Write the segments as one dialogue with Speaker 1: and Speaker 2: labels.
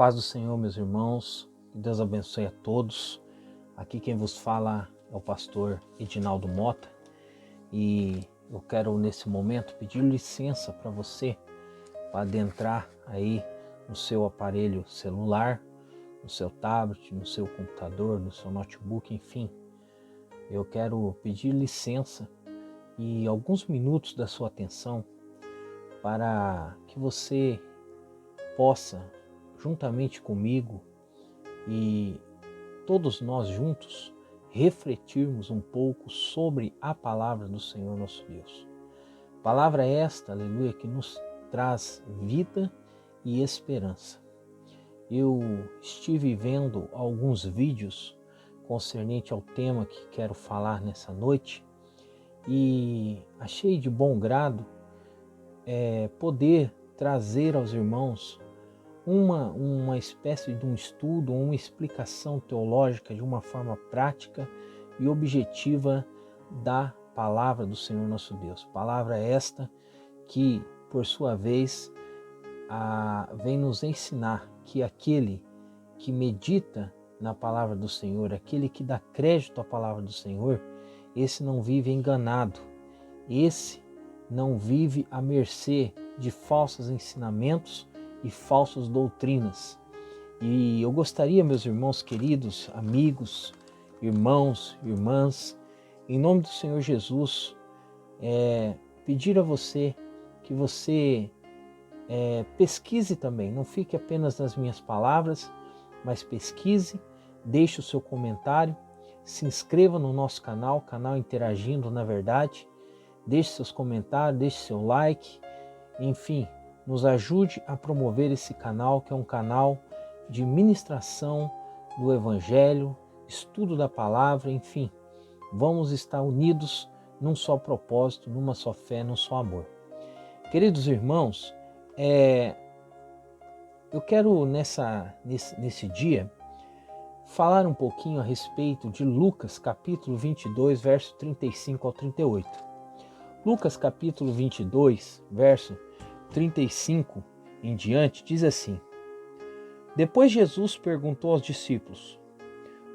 Speaker 1: paz do Senhor, meus irmãos, que Deus abençoe a todos. Aqui quem vos fala é o pastor Edinaldo Mota e eu quero nesse momento pedir licença para você para adentrar aí no seu aparelho celular, no seu tablet, no seu computador, no seu notebook, enfim. Eu quero pedir licença e alguns minutos da sua atenção para que você possa, juntamente comigo e todos nós juntos, refletirmos um pouco sobre a palavra do Senhor nosso Deus. Palavra esta, aleluia, que nos traz vida e esperança. Eu estive vendo alguns vídeos concernente ao tema que quero falar nessa noite e achei de bom grado poder trazer aos irmãos uma espécie de um estudo, uma explicação teológica de uma forma prática e objetiva da palavra do Senhor nosso Deus. Palavra esta que, por sua vez, vem nos ensinar que aquele que medita na palavra do Senhor, aquele que dá crédito à palavra do Senhor, esse não vive enganado, esse não vive à mercê de falsos ensinamentos e falsas doutrinas. E eu gostaria, meus irmãos queridos, amigos, irmãos, irmãs, em nome do Senhor Jesus, pedir a você que você pesquise também, não fique apenas nas minhas palavras, mas pesquise, deixe o seu comentário, se inscreva no nosso canal Interagindo na Verdade, deixe seus comentários, deixe seu like, enfim, nos ajude a promover esse canal, que é um canal de ministração do Evangelho, estudo da palavra, enfim. Vamos estar unidos num só propósito, numa só fé, num só amor. Queridos irmãos, eu quero nesse dia falar um pouquinho a respeito de Lucas capítulo 22, verso 35 ao 38. Lucas capítulo 22, verso 35 em diante, diz assim: Depois Jesus perguntou aos discípulos: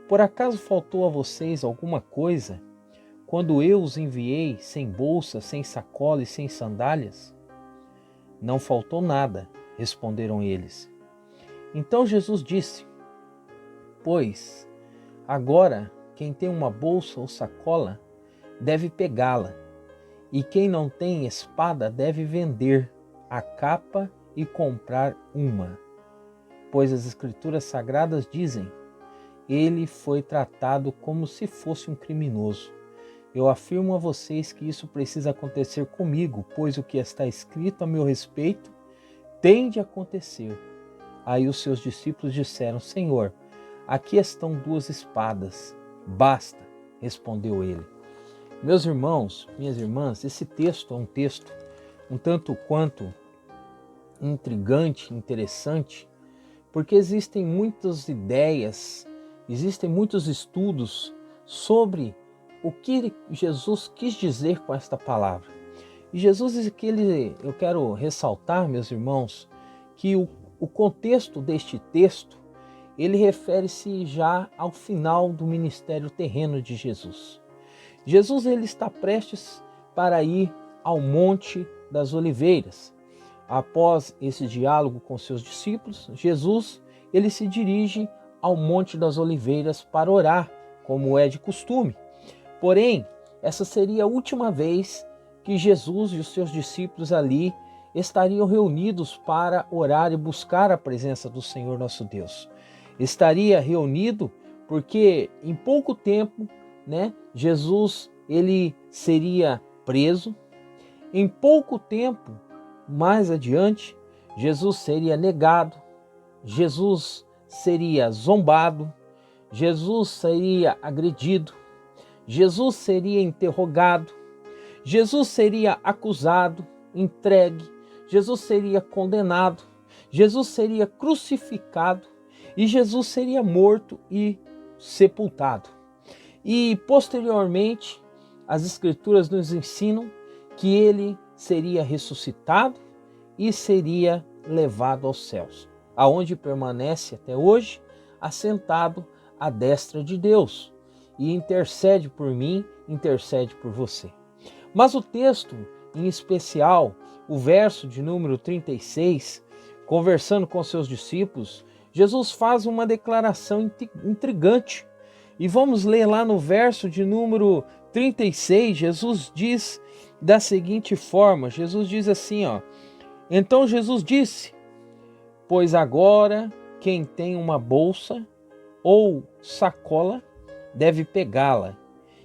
Speaker 1: Por acaso faltou a vocês alguma coisa quando eu os enviei sem bolsa, sem sacola e sem sandálias? Não faltou nada, responderam eles. Então Jesus disse: Pois agora quem tem uma bolsa ou sacola deve pegá-la, e quem não tem espada deve vender a capa e comprar uma. Pois as Escrituras Sagradas dizem: Ele foi tratado como se fosse um criminoso. Eu afirmo a vocês que isso precisa acontecer comigo, pois o que está escrito a meu respeito tem de acontecer. Aí os seus discípulos disseram: Senhor, aqui estão 2 espadas. Basta, respondeu ele. Meus irmãos, minhas irmãs, esse texto é um texto um tanto quanto intrigante, interessante, porque existem muitas ideias, existem muitos estudos sobre o que Jesus quis dizer com esta palavra. E Jesus, eu quero ressaltar, meus irmãos, que o contexto deste texto, ele refere-se já ao final do ministério terreno de Jesus. Jesus, ele está prestes para ir ao Monte das Oliveiras. Após esse diálogo com seus discípulos, Jesus, ele se dirige ao Monte das Oliveiras para orar, como é de costume. Porém, essa seria a última vez que Jesus e os seus discípulos ali estariam reunidos para orar e buscar a presença do Senhor nosso Deus. Estaria reunido porque em pouco tempo, Jesus ele seria preso. Em pouco tempo, mais adiante, Jesus seria negado, Jesus seria zombado, Jesus seria agredido, Jesus seria interrogado, Jesus seria acusado, entregue, Jesus seria condenado, Jesus seria crucificado e Jesus seria morto e sepultado. E posteriormente, as Escrituras nos ensinam que ele seria ressuscitado e seria levado aos céus. aonde permanece até hoje, assentado à destra de Deus, e intercede por mim, intercede por você. Mas o texto, em especial, o verso de número 36, conversando com seus discípulos, Jesus faz uma declaração intrigante. E vamos ler lá no verso de número 36, Jesus diz da seguinte forma, Jesus diz assim, então Jesus disse, pois agora quem tem uma bolsa ou sacola deve pegá-la,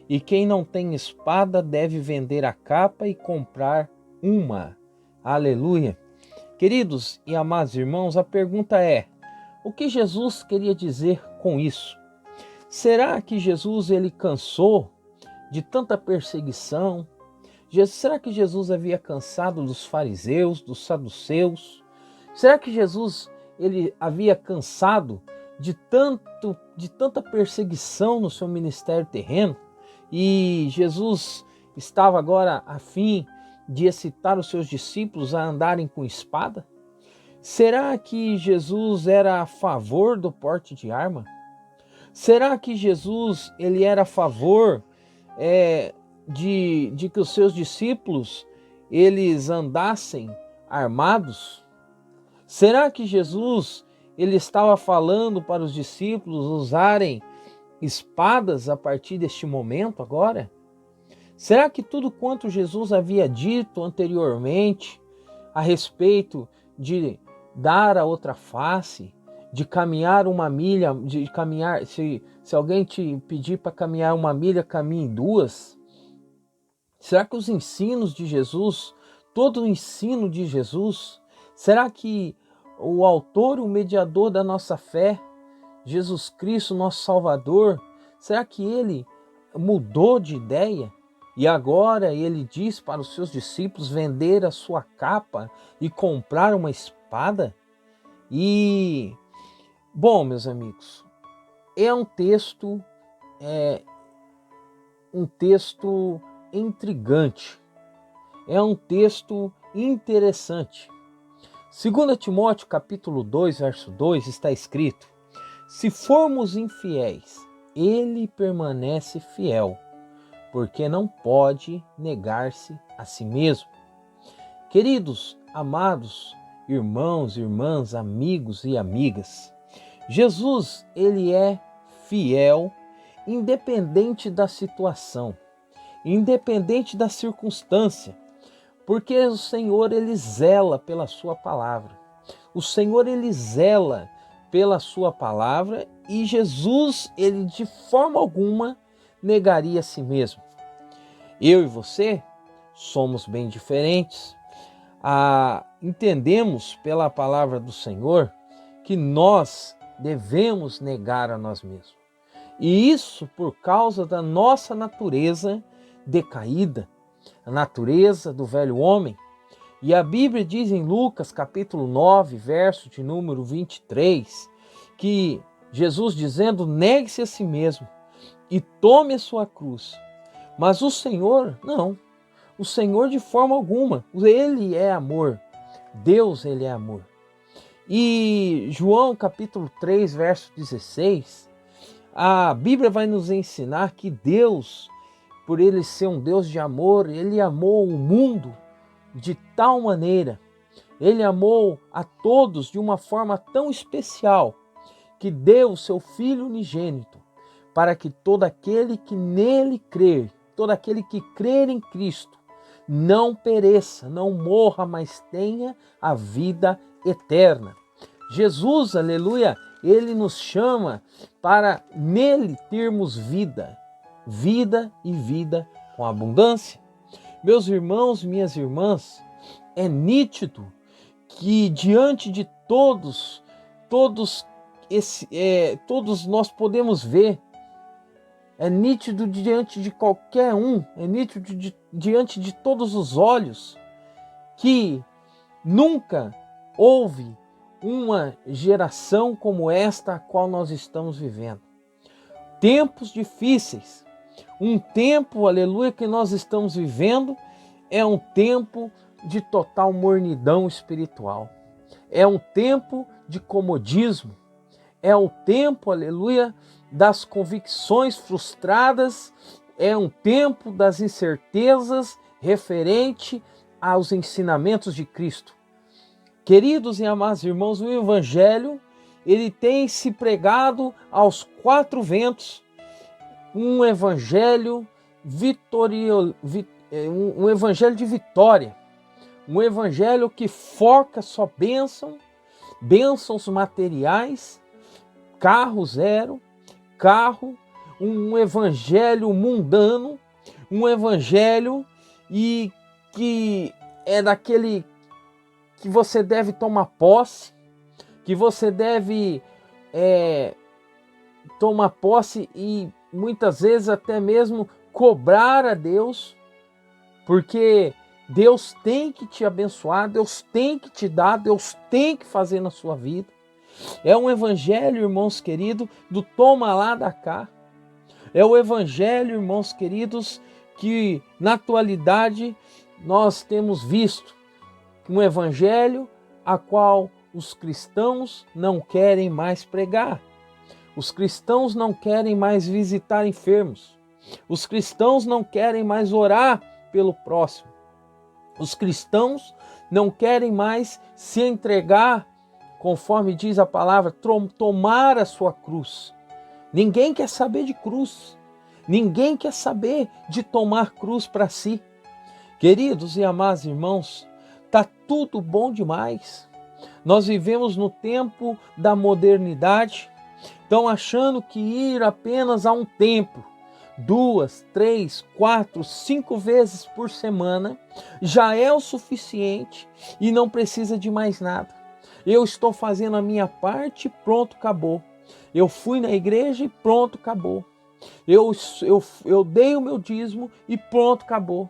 Speaker 1: e quem não tem espada deve vender a capa e comprar uma. Aleluia! Queridos e amados irmãos, a pergunta é, o que Jesus queria dizer com isso? Será que Jesus ele cansou de tanta perseguição? Será que Jesus havia cansado dos fariseus, dos saduceus? Será que Jesus ele havia cansado de tanta perseguição no seu ministério terreno? E Jesus estava agora a fim de excitar os seus discípulos a andarem com espada? Será que Jesus era a favor do porte de arma? Será que Jesus ele era a favor de que os seus discípulos eles andassem armados? Será que Jesus ele estava falando para os discípulos usarem espadas a partir deste momento agora? Será que tudo quanto Jesus havia dito anteriormente a respeito de dar a outra face, de caminhar uma milha, de caminhar, se alguém te pedir para caminhar uma milha, caminhe duas? Será que os ensinos de Jesus, todo o ensino de Jesus, será que o autor, o mediador da nossa fé, Jesus Cristo, nosso Salvador, será que ele mudou de ideia? E agora ele diz para os seus discípulos vender a sua capa e comprar uma espada? E, bom, meus amigos, é um texto intrigante, é um texto interessante. 2 Timóteo capítulo 2, verso 2 está escrito, se formos infiéis, ele permanece fiel, porque não pode negar-se a si mesmo. Queridos, amados, irmãos, irmãs, amigos e amigas, Jesus, ele é fiel, independente da situação, independente da circunstância, porque o Senhor, ele zela pela sua palavra. O Senhor, ele zela pela sua palavra e Jesus, ele de forma alguma negaria a si mesmo. Eu e você somos bem diferentes. Entendemos pela palavra do Senhor que nós devemos negar a nós mesmos. E isso por causa da nossa natureza decaída, a natureza do velho homem. E a Bíblia diz em Lucas capítulo 9, verso de número 23, que Jesus dizendo, negue-se a si mesmo e tome a sua cruz. Mas o Senhor, não. O Senhor de forma alguma. Ele é amor. Deus, ele é amor. E João capítulo 3, verso 16, a Bíblia vai nos ensinar que Deus, por ele ser um Deus de amor, ele amou o mundo de tal maneira, ele amou a todos de uma forma tão especial, que deu o seu Filho unigênito, para que todo aquele que nele crer, todo aquele que crer em Cristo, não pereça, não morra, mas tenha a vida eterna. Jesus, aleluia, ele nos chama para nele termos vida, vida e vida com abundância. Meus irmãos, minhas irmãs, é nítido que diante de todos nós podemos ver, é nítido diante de qualquer um, é nítido diante de todos os olhos, que nunca houve uma geração como esta a qual nós estamos vivendo. Tempos difíceis, um tempo, aleluia, que nós estamos vivendo é um tempo de total mornidão espiritual. É um tempo de comodismo, é o tempo, aleluia, das convicções frustradas, é um tempo das incertezas referente aos ensinamentos de Cristo. Queridos e amados irmãos, o Evangelho, ele tem se pregado aos quatro ventos, um Evangelho um Evangelho de vitória, um Evangelho que foca só bênçãos materiais, carro zero, um Evangelho mundano, um Evangelho e que é daquele que você deve tomar posse, que você deve tomar posse e muitas vezes até mesmo cobrar a Deus, porque Deus tem que te abençoar, Deus tem que te dar, Deus tem que fazer na sua vida. É um evangelho, irmãos queridos, do toma lá da cá. É o evangelho, irmãos queridos, que na atualidade nós temos visto um evangelho a qual os cristãos não querem mais pregar. Os cristãos não querem mais visitar enfermos. Os cristãos não querem mais orar pelo próximo. Os cristãos não querem mais se entregar, conforme diz a palavra, tomar a sua cruz. Ninguém quer saber de cruz. Ninguém quer saber de tomar cruz para si. Queridos e amados irmãos, está tudo bom demais. Nós vivemos no tempo da modernidade. Estão achando que ir apenas a um templo 2, 3, 4, 5 vezes por semana já é o suficiente e não precisa de mais nada. Eu estou fazendo a minha parte, pronto, acabou. Eu fui na igreja e pronto, acabou. Eu dei o meu dízimo e pronto, acabou.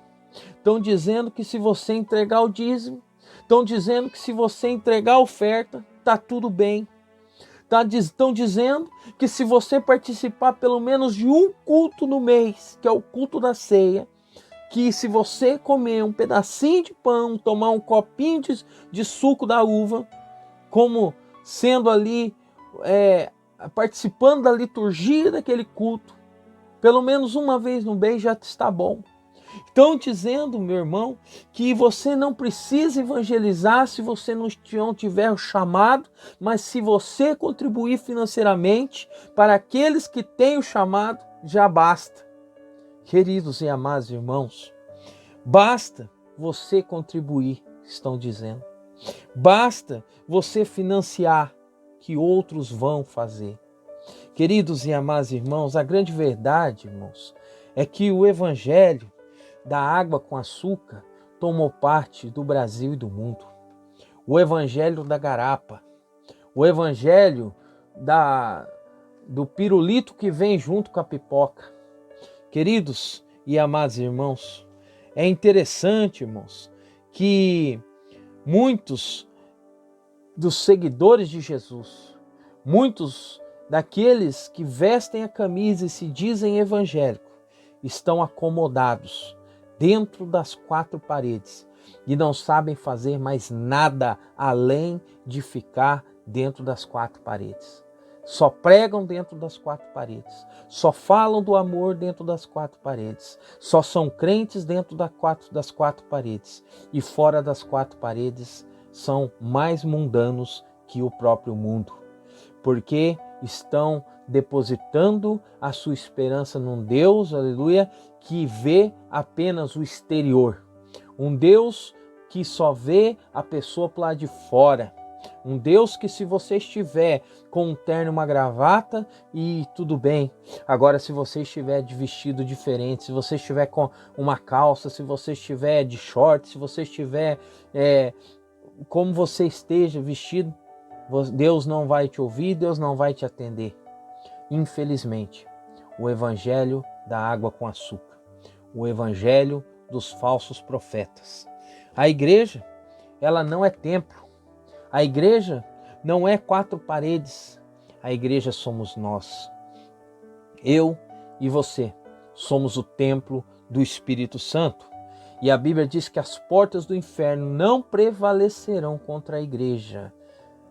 Speaker 1: Estão dizendo que se você entregar o dízimo, estão dizendo que se você entregar a oferta, está tudo bem. Estão dizendo que se você participar pelo menos de um culto no mês, que é o culto da ceia, que se você comer um pedacinho de pão, tomar um copinho de suco da uva, como sendo ali, participando da liturgia daquele culto, pelo menos uma vez no mês já está bom. Estão dizendo, meu irmão, que você não precisa evangelizar se você não tiver o chamado, mas se você contribuir financeiramente para aqueles que têm o chamado, já basta. Queridos e amados irmãos, basta você contribuir, estão dizendo. Basta você financiar, que outros vão fazer. Queridos e amados irmãos, a grande verdade, irmãos, é que o evangelho da água com açúcar tomou parte do Brasil e do mundo. O evangelho da garapa, o evangelho do pirulito que vem junto com a pipoca. Queridos e amados irmãos, é interessante, irmãos, que muitos dos seguidores de Jesus, muitos daqueles que vestem a camisa e se dizem evangélicos, estão acomodados dentro das quatro paredes e não sabem fazer mais nada além de ficar dentro das quatro paredes. Só pregam dentro das quatro paredes, só falam do amor dentro das quatro paredes, só são crentes dentro das quatro paredes e fora das quatro paredes são mais mundanos que o próprio mundo, porque estão depositando a sua esperança num Deus, aleluia, que vê apenas o exterior. Um Deus que só vê a pessoa para lá de fora. Um Deus que se você estiver com um terno e uma gravata, e tudo bem. Agora se você estiver de vestido diferente, se você estiver com uma calça, se você estiver de short, se você estiver como você esteja vestido, Deus não vai te ouvir, Deus não vai te atender. Infelizmente, o evangelho da água com açúcar, o evangelho dos falsos profetas. A igreja, ela não é templo. A igreja não é quatro paredes. A igreja somos nós. Eu e você somos o templo do Espírito Santo. E a Bíblia diz que as portas do inferno não prevalecerão contra a igreja.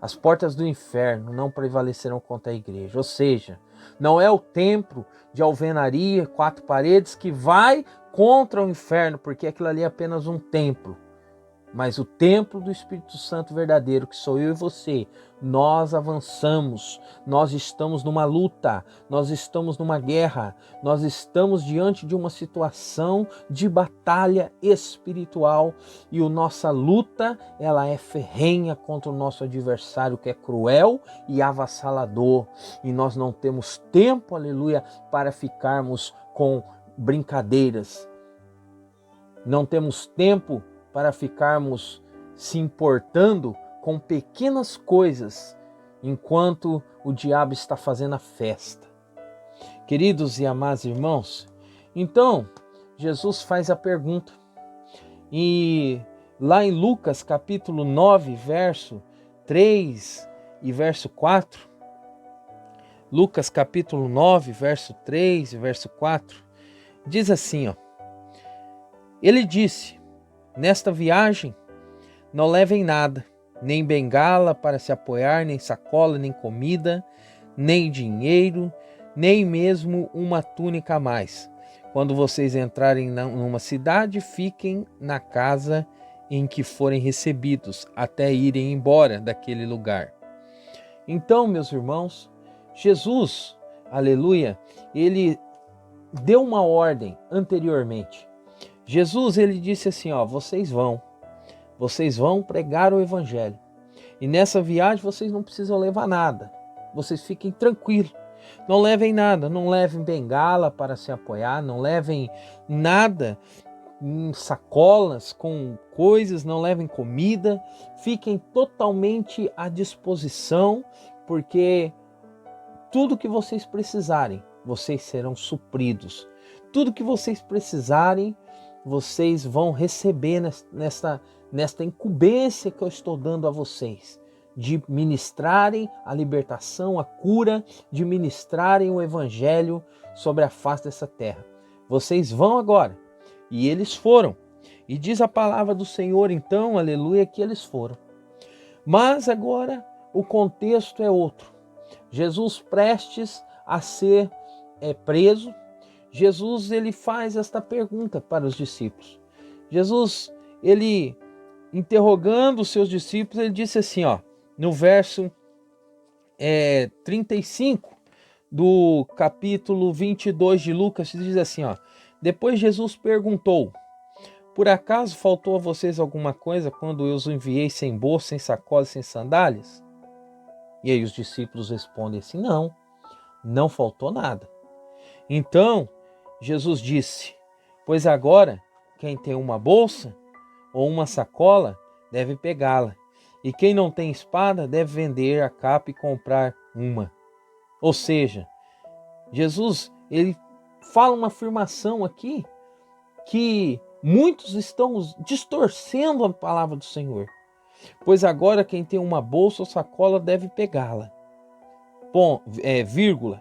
Speaker 1: As portas do inferno não prevalecerão contra a igreja. Ou seja, não é o templo de alvenaria, 4 paredes, que vai contra o inferno, porque aquilo ali é apenas um templo. Mas o templo do Espírito Santo verdadeiro, que sou eu e você, nós avançamos, nós estamos numa luta, nós estamos numa guerra, nós estamos diante de uma situação de batalha espiritual e a nossa luta, ela é ferrenha contra o nosso adversário, que é cruel e avassalador. E nós não temos tempo, aleluia, para ficarmos com brincadeiras. Não temos tempo para ficarmos se importando com pequenas coisas enquanto o diabo está fazendo a festa. Queridos e amados irmãos, então Jesus faz a pergunta. E lá em Lucas capítulo 9, verso 3 e verso 4, Lucas capítulo 9, verso 3 e verso 4, diz assim, ó: Ele disse: Nesta viagem, não levem nada, nem bengala para se apoiar, nem sacola, nem comida, nem dinheiro, nem mesmo uma túnica a mais. Quando vocês entrarem numa cidade, fiquem na casa em que forem recebidos, até irem embora daquele lugar. Então, meus irmãos, Jesus, aleluia, ele deu uma ordem anteriormente. Jesus, ele disse assim, ó, vocês vão pregar o evangelho. E nessa viagem vocês não precisam levar nada. Vocês fiquem tranquilos. Não levem nada, não levem bengala para se apoiar, não levem nada em sacolas com coisas, não levem comida. Fiquem totalmente à disposição, porque tudo que vocês precisarem, vocês serão supridos. Tudo que vocês precisarem, vocês vão receber nesta incumbência que eu estou dando a vocês, de ministrarem a libertação, a cura, de ministrarem o evangelho sobre a face dessa terra. Vocês vão agora. E eles foram. E diz a palavra do Senhor, então, aleluia, que eles foram. Mas agora o contexto é outro. Jesus prestes a ser preso. Jesus, ele faz esta pergunta para os discípulos. Jesus, ele interrogando os seus discípulos, ele disse assim, ó, no verso 35 do capítulo 22 de Lucas, diz assim, ó: Depois Jesus perguntou: Por acaso faltou a vocês alguma coisa quando eu os enviei sem bolsa, sem sacola, sem sandálias? E aí os discípulos respondem assim: não faltou nada. Então Jesus disse: Pois agora quem tem uma bolsa ou uma sacola deve pegá-la, e quem não tem espada deve vender a capa e comprar uma. Ou seja, Jesus, ele fala uma afirmação aqui que muitos estão distorcendo a palavra do Senhor. Pois agora quem tem uma bolsa ou sacola deve pegá-la. Ponto e vírgula.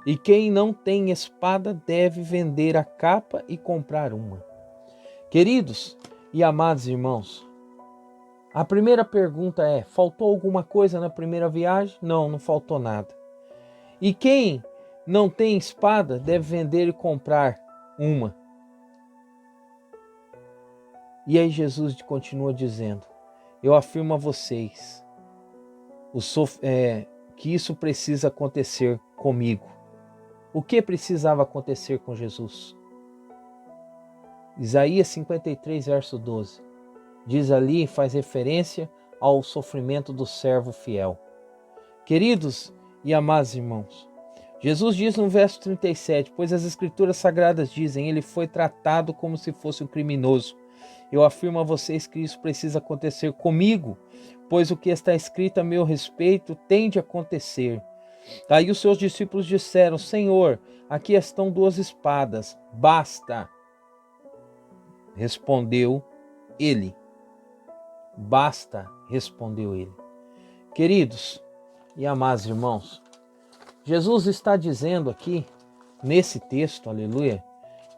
Speaker 1: E quem não tem espada deve vender a capa e comprar uma. Queridos e amados irmãos, a primeira pergunta é: faltou alguma coisa na primeira viagem? Não faltou nada. E quem não tem espada deve vender e comprar uma. E aí Jesus continua dizendo: eu afirmo a vocês que isso precisa acontecer comigo. O que precisava acontecer com Jesus? Isaías 53, verso 12. Diz ali, faz referência ao sofrimento do servo fiel. Queridos e amados irmãos, Jesus diz no verso 37, pois as escrituras sagradas dizem, ele foi tratado como se fosse um criminoso. Eu afirmo a vocês que isso precisa acontecer comigo, pois o que está escrito a meu respeito tem de acontecer. Aí os seus discípulos disseram: Senhor, aqui estão 2 espadas, basta. Respondeu ele. Basta, respondeu ele. Queridos e amados irmãos, Jesus está dizendo aqui, nesse texto, aleluia,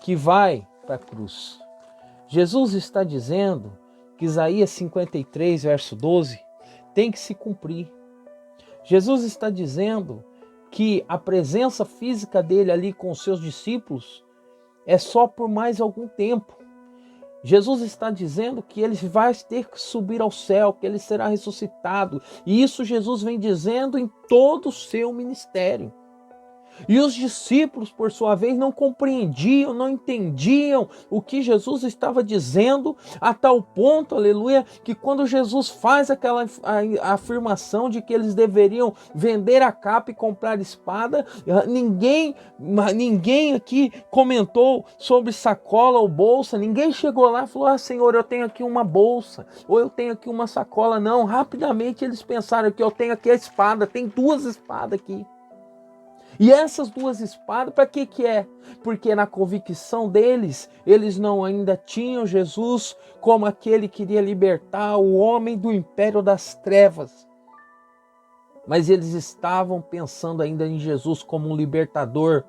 Speaker 1: que vai para a cruz. Jesus está dizendo que Isaías 53, verso 12, tem que se cumprir. Jesus está dizendo que a presença física dele ali com os seus discípulos é só por mais algum tempo. Jesus está dizendo que ele vai ter que subir ao céu, que ele será ressuscitado. E isso Jesus vem dizendo em todo o seu ministério. E os discípulos, por sua vez, não compreendiam, não entendiam o que Jesus estava dizendo, a tal ponto, aleluia, que quando Jesus faz aquela afirmação de que eles deveriam vender a capa e comprar espada, ninguém aqui comentou sobre sacola ou bolsa, ninguém chegou lá e falou: ah, Senhor, eu tenho aqui uma bolsa, ou eu tenho aqui uma sacola. Não, rapidamente eles pensaram que eu tenho aqui a espada, tem 2 espadas aqui. E essas 2 espadas, para que é? Porque na convicção deles, eles não ainda tinham Jesus como aquele que iria libertar o homem do império das trevas. Mas eles estavam pensando ainda em Jesus como um libertador,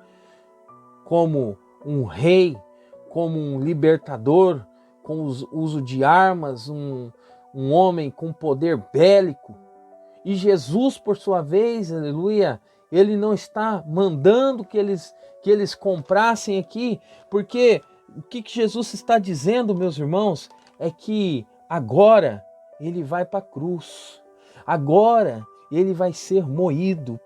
Speaker 1: como um rei, como um libertador, com o uso de armas, um homem com poder bélico. E Jesus, por sua vez, aleluia, ele não está mandando que eles comprassem aqui, porque o que Jesus está dizendo, meus irmãos, é que agora ele vai para a cruz, agora ele vai ser moído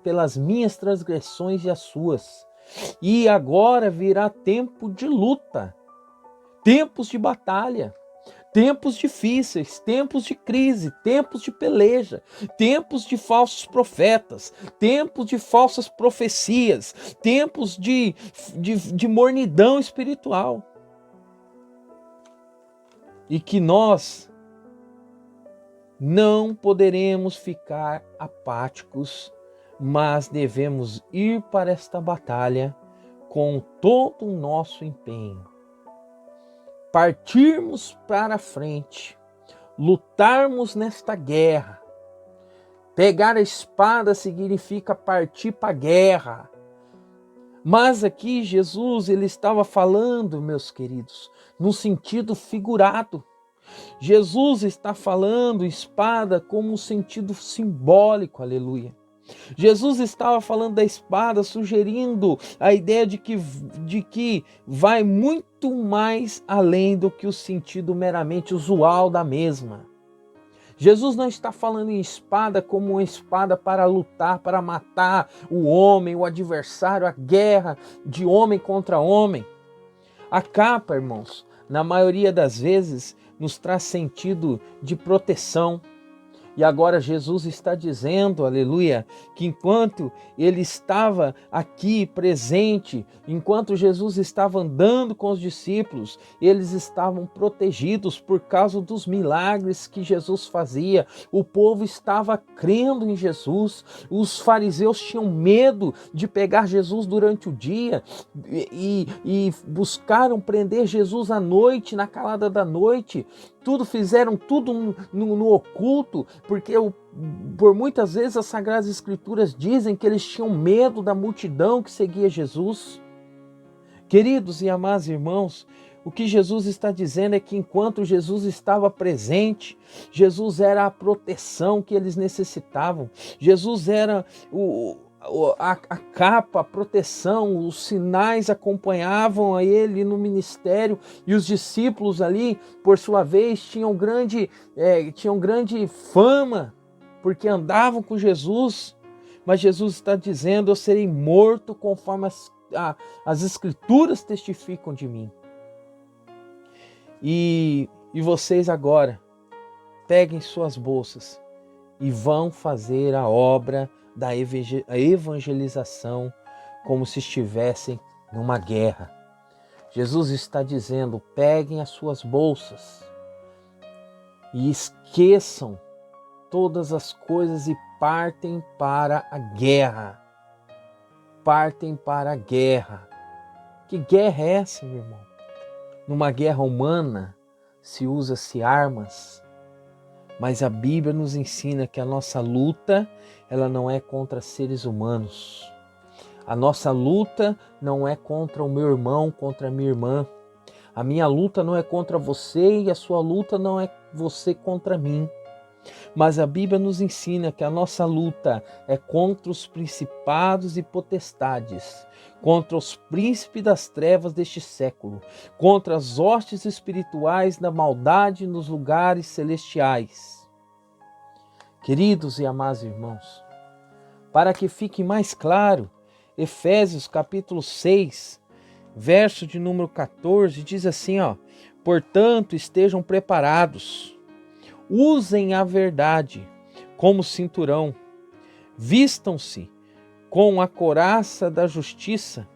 Speaker 1: pelas minhas transgressões e as suas, e agora virá tempo de luta, tempos de batalha, tempos difíceis, tempos de crise, tempos de peleja, tempos de falsos profetas, tempos de falsas profecias, tempos de mornidão espiritual. E que nós não poderemos ficar apáticos, mas devemos ir para esta batalha com todo o nosso empenho. Partirmos para frente, lutarmos nesta guerra. Pegar a espada significa partir para a guerra. Mas aqui Jesus, ele estava falando, meus queridos, no sentido figurado. Jesus está falando espada como um sentido simbólico, aleluia. Jesus estava falando da espada, sugerindo a ideia de que vai muito mais além do que o sentido meramente usual da mesma. Jesus não está falando em espada como uma espada para lutar, para matar o homem, o adversário, a guerra de homem contra homem. A capa, irmãos, na maioria das vezes, nos traz sentido de proteção. E agora Jesus está dizendo, aleluia, que enquanto ele estava aqui presente, enquanto Jesus estava andando com os discípulos, eles estavam protegidos por causa dos milagres que Jesus fazia. O povo estava crendo em Jesus. Os fariseus tinham medo de pegar Jesus durante o dia e buscaram prender Jesus à noite, na calada da noite. Fizeram tudo no oculto, porque por muitas vezes as Sagradas Escrituras dizem que eles tinham medo da multidão que seguia Jesus. Queridos e amados irmãos, o que Jesus está dizendo é que enquanto Jesus estava presente, Jesus era a proteção que eles necessitavam. Jesus era a capa, a proteção, os sinais acompanhavam a ele no ministério, e os discípulos ali, por sua vez, tinham grande fama, porque andavam com Jesus. Mas Jesus está dizendo: eu serei morto conforme as Escrituras testificam de mim. E vocês agora peguem suas bolsas e vão fazer a obra da evangelização como se estivessem numa guerra. Jesus está dizendo: peguem as suas bolsas e esqueçam todas as coisas e partem para a guerra. Partem para a guerra. Que guerra é essa, meu irmão? Numa guerra humana se usa-se armas, mas a Bíblia nos ensina que a nossa luta, ela não é contra seres humanos. A nossa luta não é contra o meu irmão, contra a minha irmã. A minha luta não é contra você e a sua luta não é você contra mim. Mas a Bíblia nos ensina que a nossa luta é contra os principados e potestades, contra os príncipes das trevas deste século, contra as hostes espirituais da maldade nos lugares celestiais. Queridos e amados irmãos, para que fique mais claro, Efésios capítulo 6, verso de número 14, diz assim, portanto, estejam preparados, usem a verdade como cinturão, vistam-se com a couraça da justiça,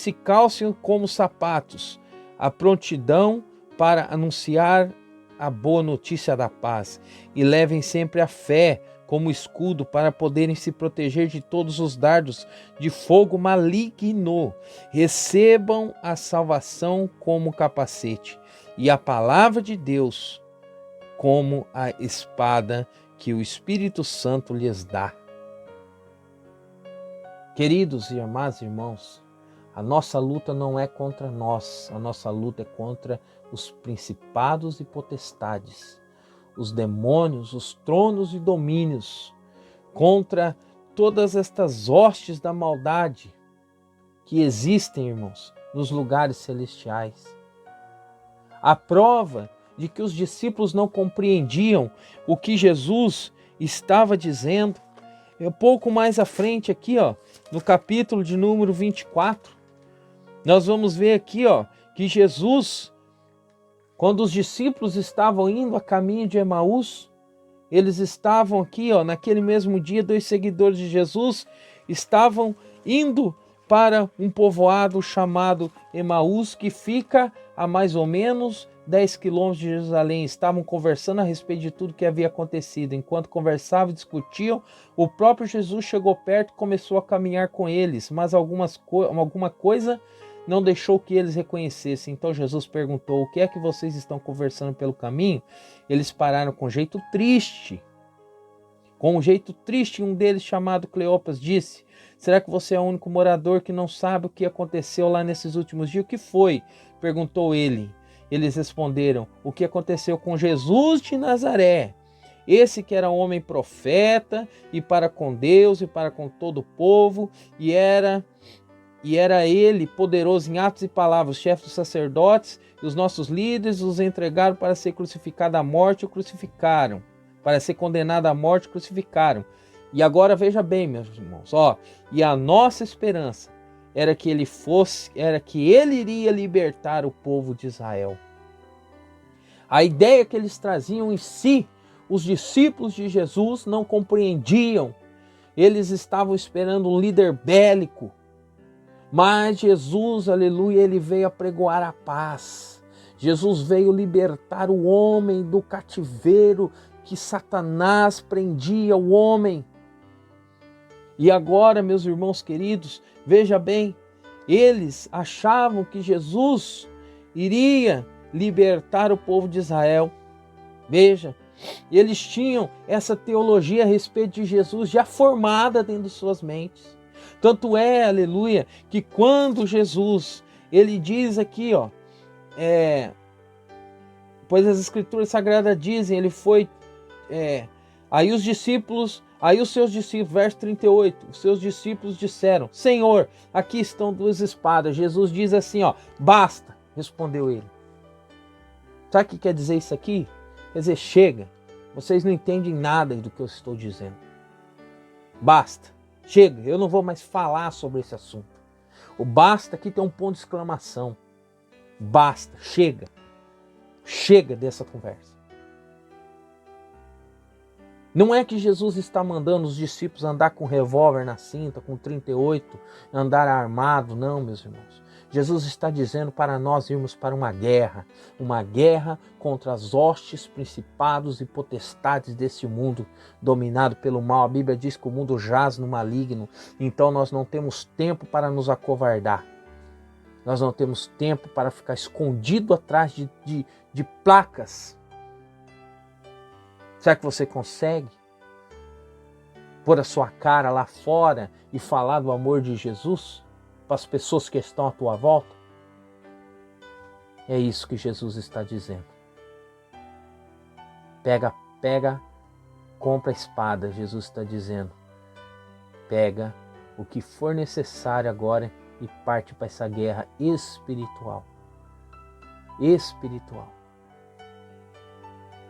Speaker 1: e calcem como sapatos a prontidão para anunciar a boa notícia da paz, e levem sempre a fé como escudo para poderem se proteger de todos os dardos de fogo maligno. Recebam a salvação como capacete e a palavra de Deus como a espada que o Espírito Santo lhes dá. Queridos e amados irmãos, a nossa luta não é contra nós, a nossa luta é contra os principados e potestades, os demônios, os tronos e domínios, contra todas estas hostes da maldade que existem, irmãos, nos lugares celestiais. A prova de que os discípulos não compreendiam o que Jesus estava dizendo é um pouco mais à frente aqui, no capítulo de número 24. Nós vamos ver aqui, que Jesus, quando os discípulos estavam indo a caminho de Emaús, eles estavam aqui, naquele mesmo dia, 2 seguidores de Jesus estavam indo para um povoado chamado Emaús, que fica a mais ou menos 10 quilômetros de Jerusalém. Estavam conversando a respeito de tudo que havia acontecido. Enquanto conversavam e discutiam, o próprio Jesus chegou perto e começou a caminhar com eles, mas alguma coisa não deixou que eles reconhecessem. Então Jesus perguntou: o que é que vocês estão conversando pelo caminho? Eles pararam com um jeito triste. Um deles, chamado Cleopas, disse: será que você é o único morador que não sabe o que aconteceu lá nesses últimos dias? O que foi? Perguntou ele. Eles responderam: o que aconteceu com Jesus de Nazaré? Esse que era homem profeta, e para com Deus e para com todo o povo, e era ele poderoso em atos e palavras. Os chefes dos sacerdotes e os nossos líderes os entregaram para ser crucificado à morte, o crucificaram. Para ser condenado à morte, crucificaram. E agora veja bem, meus irmãos, e a nossa esperança era que ele iria libertar o povo de Israel. A ideia que eles traziam em si, os discípulos de Jesus não compreendiam. Eles estavam esperando um líder bélico. Mas Jesus, aleluia, ele veio apregoar a paz. Jesus veio libertar o homem do cativeiro que Satanás prendia o homem. E agora, meus irmãos queridos, veja bem, eles achavam que Jesus iria libertar o povo de Israel. Veja, eles tinham essa teologia a respeito de Jesus já formada dentro de suas mentes. Tanto é, aleluia, que quando Jesus, ele diz aqui, pois as escrituras sagradas dizem, ele foi, aí os seus discípulos, verso 38, os seus discípulos disseram: Senhor, aqui estão 2 espadas. Jesus diz assim, basta, respondeu ele. Sabe o que quer dizer isso aqui? Quer dizer, chega, vocês não entendem nada do que eu estou dizendo. Basta. Chega, eu não vou mais falar sobre esse assunto. O basta aqui tem um ponto de exclamação. Basta, chega. Chega dessa conversa. Não é que Jesus está mandando os discípulos andar com revólver na cinta, com 38, andar armado, não, meus irmãos. Jesus está dizendo para nós irmos para uma guerra contra as hostes, principados e potestades desse mundo dominado pelo mal. A Bíblia diz que o mundo jaz no maligno, então nós não temos tempo para nos acovardar. Nós não temos tempo para ficar escondido atrás de placas. Será que você consegue pôr a sua cara lá fora e falar do amor de Jesus para as pessoas que estão à tua volta? É isso que Jesus está dizendo. Pega, compra a espada, Jesus está dizendo. Pega o que for necessário agora e parte para essa guerra espiritual. Espiritual.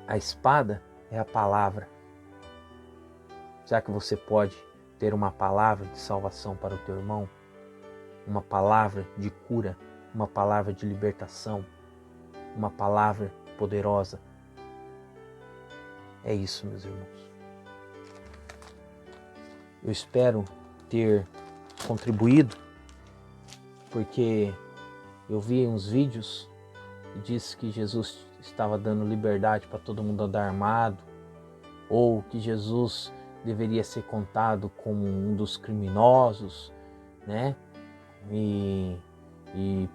Speaker 1: A espada é a palavra. Será que você pode ter uma palavra de salvação para o teu irmão? Uma palavra de cura, uma palavra de libertação, uma palavra poderosa? É isso, meus irmãos. Eu espero ter contribuído, porque eu vi uns vídeos e disse que Jesus estava dando liberdade para todo mundo andar armado, ou que Jesus deveria ser contado como um dos criminosos, né? E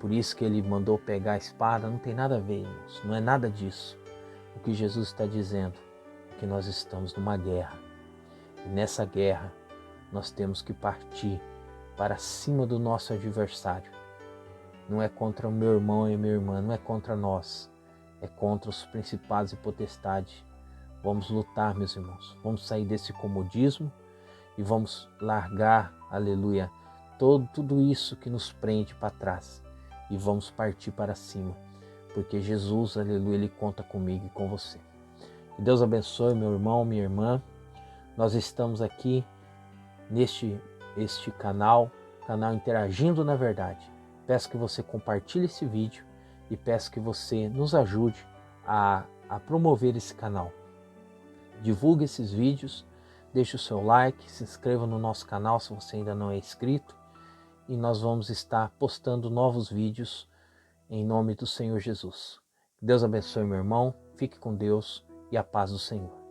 Speaker 1: por isso que ele mandou pegar a espada. Não tem nada a ver, irmãos. Não é nada disso. O que Jesus está dizendo é que nós estamos numa guerra. E nessa guerra nós temos que partir para cima do nosso adversário. Não é contra o meu irmão e a minha irmã, não é contra nós. É contra os principados e potestades. Vamos lutar, meus irmãos. Vamos sair desse comodismo e vamos largar, aleluia, tudo isso que nos prende para trás. E vamos partir para cima. Porque Jesus, aleluia, Ele conta comigo e com você. Que Deus abençoe meu irmão, minha irmã. Nós estamos aqui neste canal Interagindo na Verdade. Peço que você compartilhe esse vídeo e peço que você nos ajude a promover esse canal. Divulgue esses vídeos, deixe o seu like, se inscreva no nosso canal se você ainda não é inscrito e nós vamos estar postando novos vídeos em nome do Senhor Jesus. Deus abençoe meu irmão, fique com Deus e a paz do Senhor.